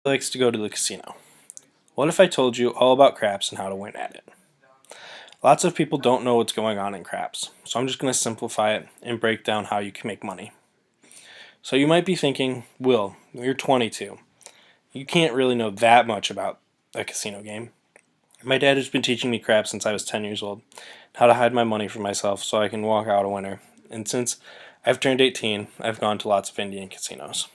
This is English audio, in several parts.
Likes to go to the casino. What if I told you all about craps and how to win at it? Lots of people don't know what's going on in craps, so I'm just going to simplify it and break down how you can make money. So you might be thinking, Will, you're 22. You can't really know that much about a casino game. My dad has been teaching me craps since I was 10 years old, how to hide my money for myself so I can walk out a winner. And since I've turned 18, I've gone to lots of Indian casinos.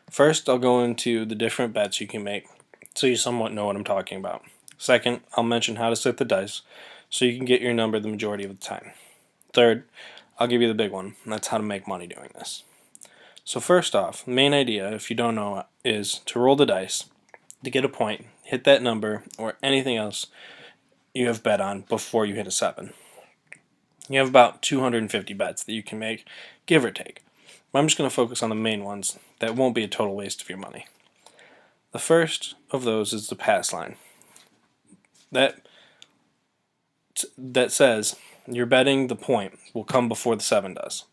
First, I'll go into the different bets you can make so you somewhat know what I'm talking about. Second, I'll mention how to set the dice so you can get your number the majority of the time. Third, I'll give you the big one, and that's how to make money doing this. So first off, the main idea, if you don't know, is to roll the dice to get a point, hit that number, or anything else you have bet on before you hit a 7. You have about 250 bets that you can make, give or take. But I'm just going to focus on the main ones that won't be a total waste of your money. The first of those is the pass line. That says you're betting the point will come before the 7 does.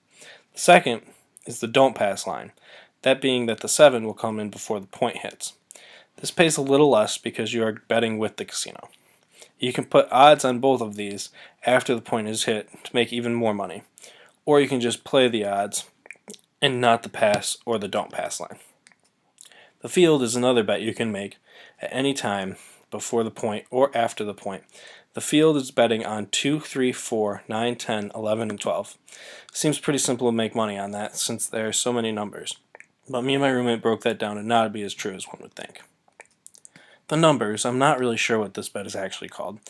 The second is the don't pass line, that being that the 7 will come in before the point hits. This pays a little less because you are betting with the casino. You can put odds on both of these after the point is hit to make even more money, or you can just play the odds and not the pass or the don't pass line. The field is another bet you can make at any time before the point or after the point. The field is betting on 2, 3, 4, 9, 10, 11, and 12. Seems pretty simple to make money on that since there are so many numbers. But me and my roommate broke that down and not to be as true as one would think. The numbers, I'm not really sure what this bet is actually called,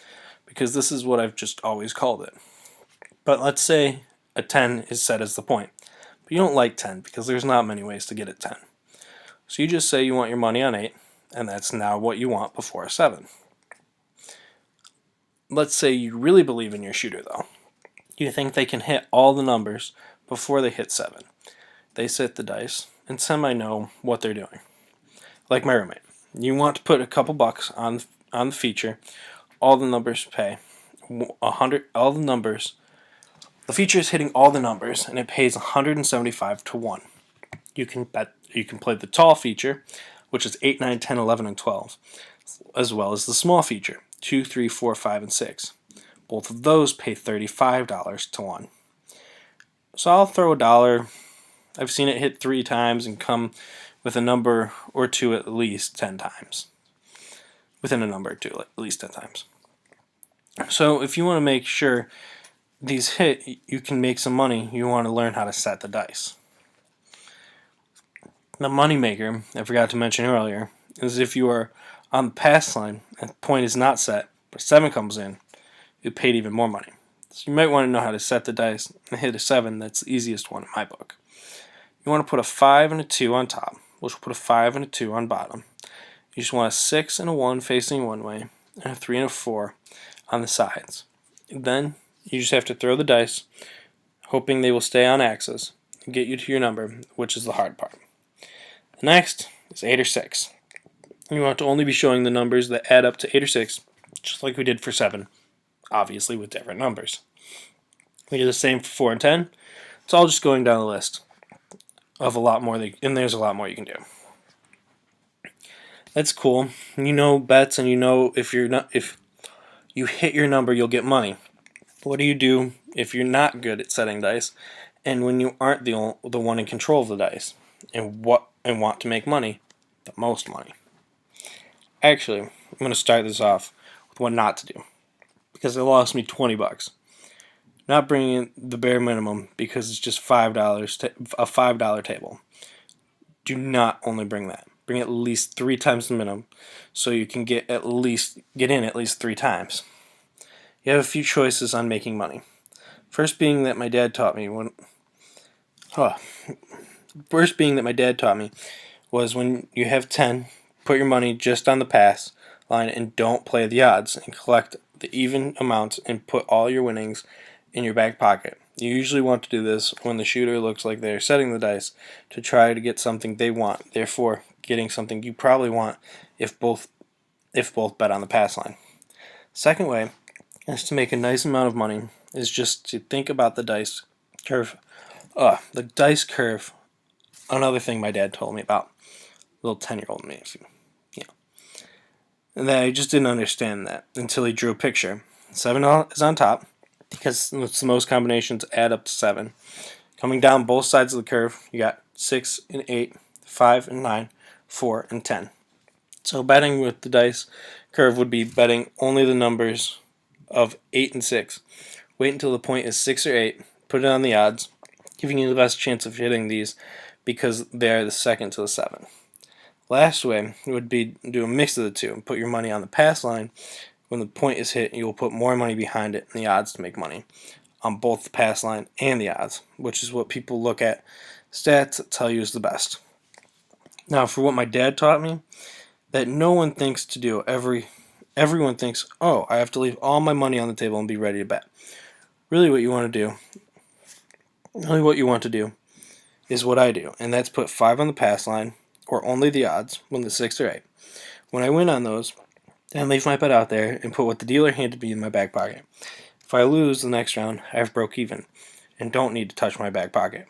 because this is what I've just always called it. But let's say a 10 is set as the point. But you don't like 10 because there's not many ways to get at 10. So you just say you want your money on 8, and that's now what you want before a 7. Let's say you really believe in your shooter, though. You think they can hit all the numbers before they hit 7. They set the dice and semi-know what they're doing. Like my roommate. You want to put a couple bucks on the feature. All the numbers pay 100. All the numbers. The feature is hitting all the numbers, and it pays 175 to 1. You can play the tall feature, which is 8, 9, 10, 11, and 12, as well as the small feature, 2, 3, 4, 5, and 6. Both of those pay $35 to 1. So I'll throw a dollar. I've seen it hit 3 times and come with a number or two at least 10 times. Within a number or two, at least 10 times. So if you want to make sure these hit, you can make some money, you want to learn how to set the dice. The moneymaker, I forgot to mention earlier, is if you are on the pass line and the point is not set, but 7 comes in, you paid even more money. So you might want to know how to set the dice and hit a 7. That's the easiest one in my book. You want to put a 5 and a 2 on top, which will put a 5 and a 2 on bottom. You just want a 6 and a 1 facing one way, and a 3 and a 4 on the sides. Then you just have to throw the dice, hoping they will stay on axis and get you to your number, which is the hard part. The next is 8 or 6. You want to only be showing the numbers that add up to 8 or 6, just like we did for 7, obviously with different numbers. We do the same for 4 and 10. It's all just going down the list of a lot more, and there's a lot more you can do. That's cool. You know bets, and you know if you hit your number, you'll get money. What do you do if you're not good at setting dice, and when you aren't the one in control of the dice, and want to make money, the most money? Actually, I'm going to start this off with what not to do, because it lost me 20 bucks. Not bringing in the bare minimum because it's just $5 a $5 table. Do not only bring that. Bring at least 3 times the minimum, so you can get in at least 3 times. You have a few choices on making money. First being that my dad taught me was when you have 10, put your money just on the pass line and don't play the odds, and collect the even amounts and put all your winnings in your back pocket. You usually want to do this when the shooter looks like they're setting the dice to try to get something they want, therefore getting something you probably want if both bet on the pass line. Second way is to make a nice amount of money is just to think about the dice curve. The dice curve, another thing my dad told me about. little 10-year-old me, if you know. And then I just didn't understand that until he drew a picture. 7 is on top because it's the most combinations add up to 7. Coming down both sides of the curve, you got 6 and 8, 5 and 9, 4 and 10. So betting with the dice curve would be betting only the numbers of 8 and 6. Wait until the point is 6 or 8, put it on the odds, giving you the best chance of hitting these because they are the second to the 7. Last way would be do a mix of the two and put your money on the pass line. When the point is hit, you will put more money behind it and the odds to make money on both the pass line and the odds, which is what people look at stats that tell you is the best. Now, for what my dad taught me, that no one thinks to do. Everyone thinks, oh, I have to leave all my money on the table and be ready to bet. Really what you want to do is what I do, and that's put 5 on the pass line, or only the odds, when the 6 or 8. When I win on those, then leave my bet out there and put what the dealer handed me in my back pocket. If I lose the next round, I have broke even, and don't need to touch my back pocket.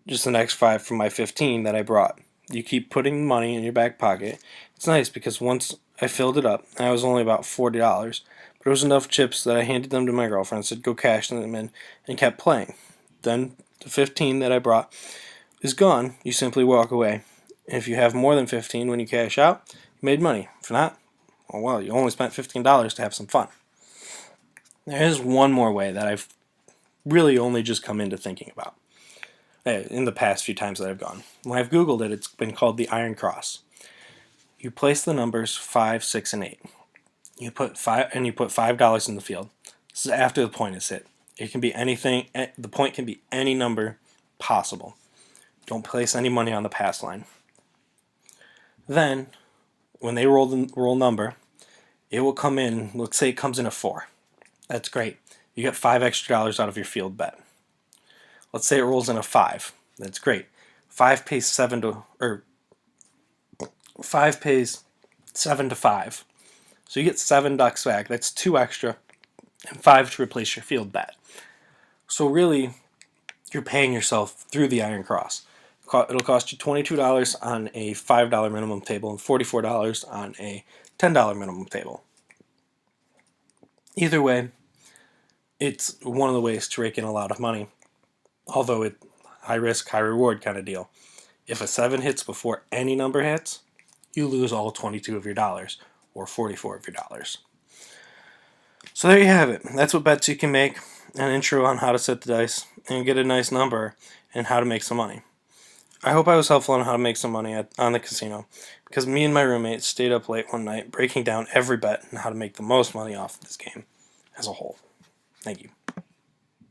Just the next 5 from my 15 that I brought. You keep putting money in your back pocket. It's nice because once I filled it up, I was only about $40, but it was enough chips that I handed them to my girlfriend and said go cash them in and kept playing. Then the 15 that I brought is gone. You simply walk away. And if you have more than 15 when you cash out, you made money. If not, well, you only spent $15 to have some fun. There is one more way that I've really only just come into thinking about in the past few times that I've gone. When I've Googled it, it's been called the Iron Cross. You place the numbers 5, 6, and 8. You put $5 in the field. This is after the point is hit. It can be anything. The point can be any number possible. Don't place any money on the pass line. Then, when they roll number, it will come in. Let's say it comes in a 4. That's great. You get $5 extra out of your field bet. Let's say it rolls in a 5. That's great. 5 pays 7 to 5. So you get $7 back. That's 2 extra and 5 to replace your field bet. So really, you're paying yourself through the Iron Cross. It'll cost you $22 on a $5 minimum table and $44 on a $10 minimum table. Either way, it's one of the ways to rake in a lot of money. Although it high risk, high reward kind of deal. If a 7 hits before any number hits, you lose all 22 of your dollars, or 44 of your dollars. So there you have it. That's what bets you can make, an intro on how to set the dice, and get a nice number, and how to make some money. I hope I was helpful on how to make some money on the casino, because me and my roommate stayed up late one night breaking down every bet and how to make the most money off of this game as a whole.